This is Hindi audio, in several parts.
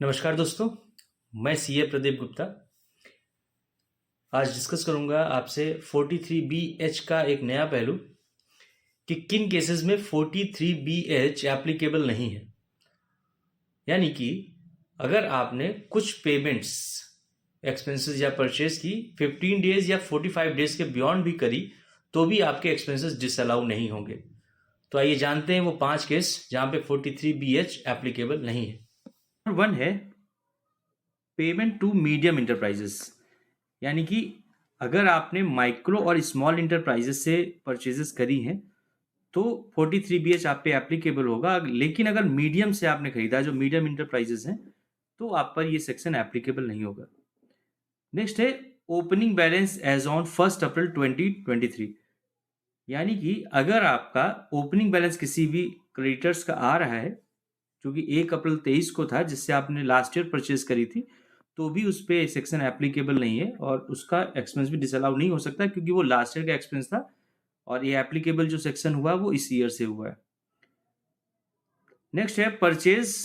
नमस्कार दोस्तों, मैं सीए प्रदीप गुप्ता। आज डिस्कस करूंगा आपसे 43BH का एक नया पहलू कि किन केसेस में 43BH एप्लीकेबल नहीं है। यानी कि अगर आपने कुछ पेमेंट्स एक्सपेंसेस या परचेज की 15 डेज या 45 डेज के बियॉन्ड भी करी तो भी आपके एक्सपेंसेस डिसअलाउ नहीं होंगे। तो आइए जानते हैं वो 5 केस जहां पे 43BH एप्लीकेबल नहीं है। नंबर 1 है पेमेंट टू मीडियम इंटरप्राइजेस। यानी कि अगर आपने माइक्रो और स्मॉल इंटरप्राइजेस से परचेजेस करी हैं तो 43BH आप पे एप्लीकेबल होगा। लेकिन अगर मीडियम से आपने खरीदा, जो मीडियम इंटरप्राइजेस हैं, तो आप पर ये सेक्शन एप्लीकेबल नहीं होगा। नेक्स्ट है ओपनिंग बैलेंस एज ऑन 1 अप्रैल 2023। यानी कि अगर आपका ओपनिंग बैलेंस किसी भी क्रेडिटर्स का आ रहा है जो कि 1 अप्रैल 23 को था, जिससे आपने लास्ट ईयर परचेज करी थी, तो भी उस पे सेक्शन एप्लीकेबल नहीं है और उसका एक्सपेंस भी डिसअलाउ नहीं हो सकता क्योंकि वो लास्ट ईयर का एक्सपेंस था और ये एप्लीकेबल जो सेक्शन हुआ वो इस ईयर से हुआ है। नेक्स्ट है परचेज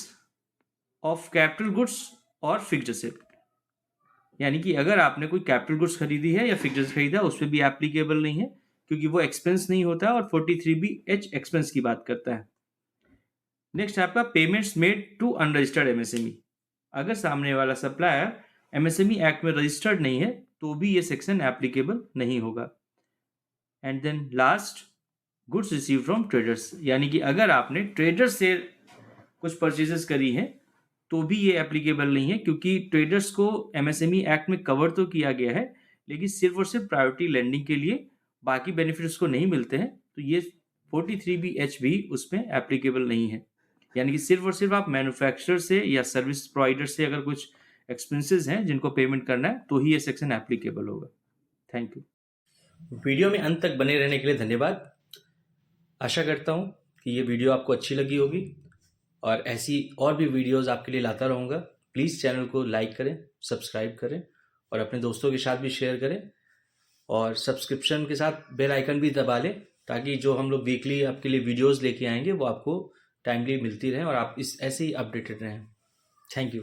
ऑफ कैपिटल गुड्स और फिक्स्ड एसेट। यानी कि अगर आपने कोई कैपिटल गुड्स खरीदी है या फिक्स्ड एसेट खरीदा, उस पर भी एप्लीकेबल नहीं है क्योंकि वो एक्सपेंस नहीं होता है और 43BH एक्सपेंस की बात करता है। नेक्स्ट है आपका payments made to unregistered MSME. अगर सामने वाला सप्लायर एमएसएमई एक्ट में रजिस्टर्ड नहीं है तो भी ये सेक्शन एप्लीकेबल नहीं होगा। And then last, goods receive from traders. यानी कि अगर आपने ट्रेडर्स से कुछ परचेजेस करी हैं तो भी ये एप्लीकेबल नहीं है क्योंकि ट्रेडर्स को एमएसएमई एक्ट में कवर तो किया गया है लेकिन सिर्फ और सिर्फ प्रायोरिटी लेंडिंग के लिए, बाकी बेनिफिट्स को नहीं मिलते हैं। तो ये 43BH भी उसमें एप्लीकेबल नहीं है। यानी कि सिर्फ और सिर्फ आप मैन्युफैक्चरर से या सर्विस प्रोवाइडर से अगर कुछ एक्सपेंसेस हैं जिनको पेमेंट करना है तो ही ये सेक्शन एप्लीकेबल होगा। Thank you. वीडियो में अंत तक बने रहने के लिए धन्यवाद। आशा करता हूँ कि ये वीडियो आपको अच्छी लगी होगी और ऐसी और भी वीडियोस आपके लिए लाता रहूँगा। प्लीज़ चैनल को लाइक करें, सब्सक्राइब करें और अपने दोस्तों के साथ भी शेयर करें और सब्सक्रिप्शन के साथ बेल आइकन भी दबा लें ताकि जो हम लोग वीकली आपके लिए वीडियोस लेके आएंगे वो आपको टाइमली मिलती रहें और आप ऐसे ही अपडेटेड रहें। Thank you.